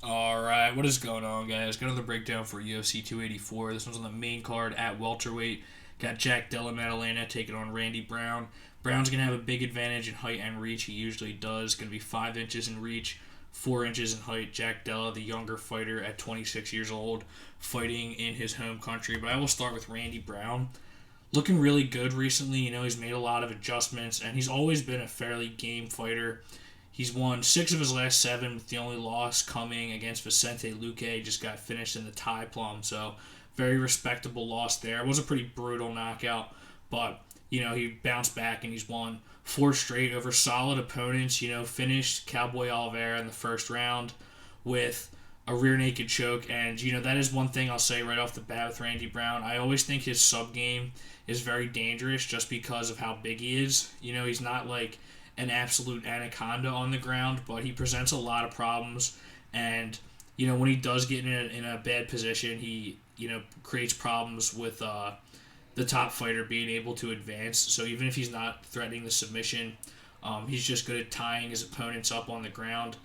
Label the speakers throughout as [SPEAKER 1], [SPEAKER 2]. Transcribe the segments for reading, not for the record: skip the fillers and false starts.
[SPEAKER 1] Alright, what is going on, guys? Got another breakdown for UFC 284. This one's on the main card at welterweight. Got Jack Della Maddalena taking on Randy Brown. Brown's going to have a big advantage in height and reach. He usually does. Going to be 5 inches in reach, 4 inches in height. Jack Della, the younger fighter at 26 years old, fighting in his home country. But I will start with Randy Brown. Looking really good recently. He's made a lot of adjustments, and he's always been a fairly game fighter. He's won 6 of his last 7, with the only loss coming against Vicente Luque. Just got finished in the tie plum, so very respectable loss there. It was a pretty brutal knockout, but he bounced back and he's won 4 straight over solid opponents. Finished Cowboy Oliveira in the first round with a rear naked choke, and that is one thing I'll say right off the bat with Randy Brown. I always think his sub game is very dangerous just because of how big he is. He's not like an absolute anaconda on the ground, but he presents a lot of problems. And when he does get in a bad position, he creates problems with the top fighter being able to advance. So even if he's not threatening the submission, he's just good at tying his opponents up on the ground.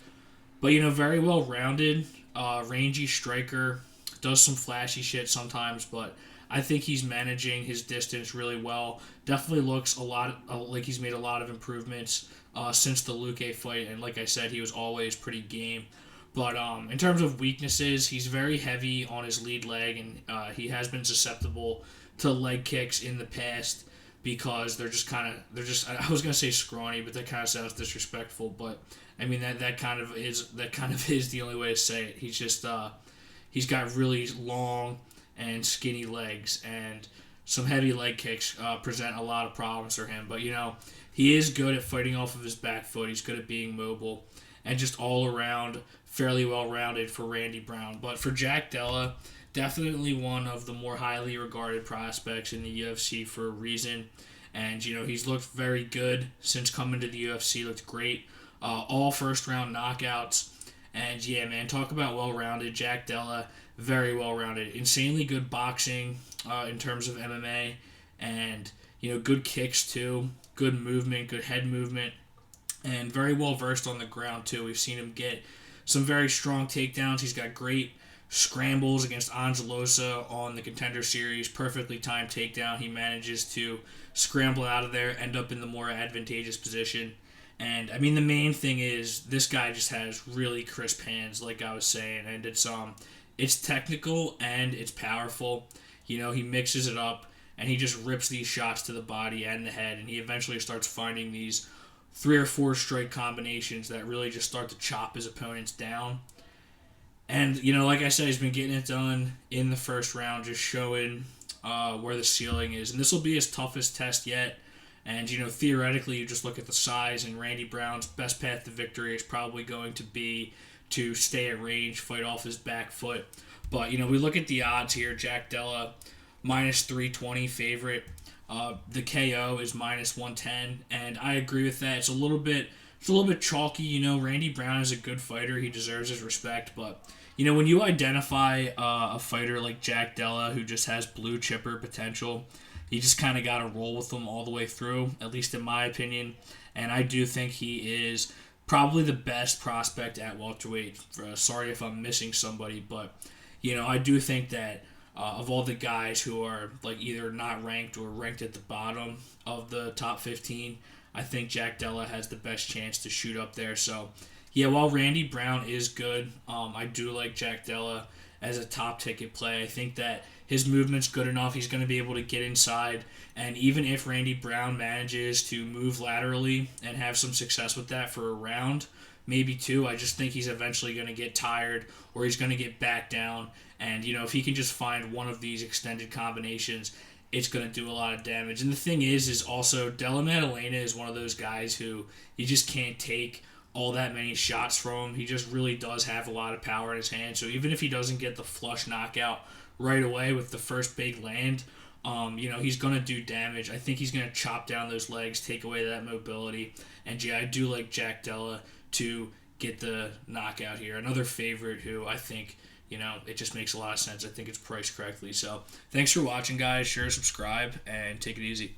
[SPEAKER 1] But very well rounded, rangy striker, does some flashy shit sometimes, but I think he's managing his distance really well. Definitely looks a lot like he's made a lot of improvements since the Luque fight, and like I said, he was always pretty game. But in terms of weaknesses, he's very heavy on his lead leg, and he has been susceptible to leg kicks in the past because they're just I was gonna say scrawny, but that kind of sounds disrespectful. But I mean that kind of is the only way to say it. He's got really long and skinny legs, and some heavy leg kicks present a lot of problems for him. But he is good at fighting off of his back foot. He's good at being mobile, and just all around fairly well rounded for Randy Brown. But for Jack Della, definitely one of the more highly regarded prospects in the UFC for a reason. And he's looked very good since coming to the UFC. Looked great, all first round knockouts. And yeah, man, talk about well rounded. Jack Della, very well rounded, insanely good boxing in terms of MMA, and good kicks too, good movement, good head movement, and very well versed on the ground too. We've seen him get some very strong takedowns. He's got great scrambles against Angelosa on the Contender series, perfectly timed takedown. He manages to scramble out of there, end up in the more advantageous position. And I mean, the main thing is this guy just has really crisp hands, like I was saying, and it's technical and it's powerful. He mixes it up and he just rips these shots to the body and the head, and he eventually starts finding these 3 or 4 strike combinations that really just start to chop his opponents down. And like I said, he's been getting it done in the first round, just showing where the ceiling is. And this will be his toughest test yet. And, theoretically, you just look at the size, and Randy Brown's best path to victory is probably going to be to stay at range, fight off his back foot. But, we look at the odds here. Jack Della, minus 320 favorite. The KO is minus 110, and I agree with that. It's a little bit chalky. Randy Brown is a good fighter. He deserves his respect. But, when you identify a fighter like Jack Della who just has blue chipper potential, you just kind of got to roll with him all the way through, at least in my opinion. And I do think he is probably the best prospect at welterweight. Sorry if I'm missing somebody, but I do think that of all the guys who are like either not ranked or ranked at the bottom of the top 15, I think Jack Della has the best chance to shoot up there. So yeah, while Randy Brown is good, I do like Jack Della as a top ticket play. I think that his movement's good enough. He's going to be able to get inside. And even if Randy Brown manages to move laterally and have some success with that for a round, maybe 2, I just think he's eventually going to get tired or he's going to get back down. And, if he can just find one of these extended combinations, it's going to do a lot of damage. And the thing is also Della Maddalena is one of those guys who you just can't take all that many shots from him. He just really does have a lot of power in his hand. So even if he doesn't get the flush knockout right away with the first big land, he's going to do damage. I think he's going to chop down those legs, take away that mobility. And yeah, I do like Jack Della to get the knockout here. Another favorite who I think, it just makes a lot of sense. I think it's priced correctly. So thanks for watching, guys. Share, subscribe, and take it easy.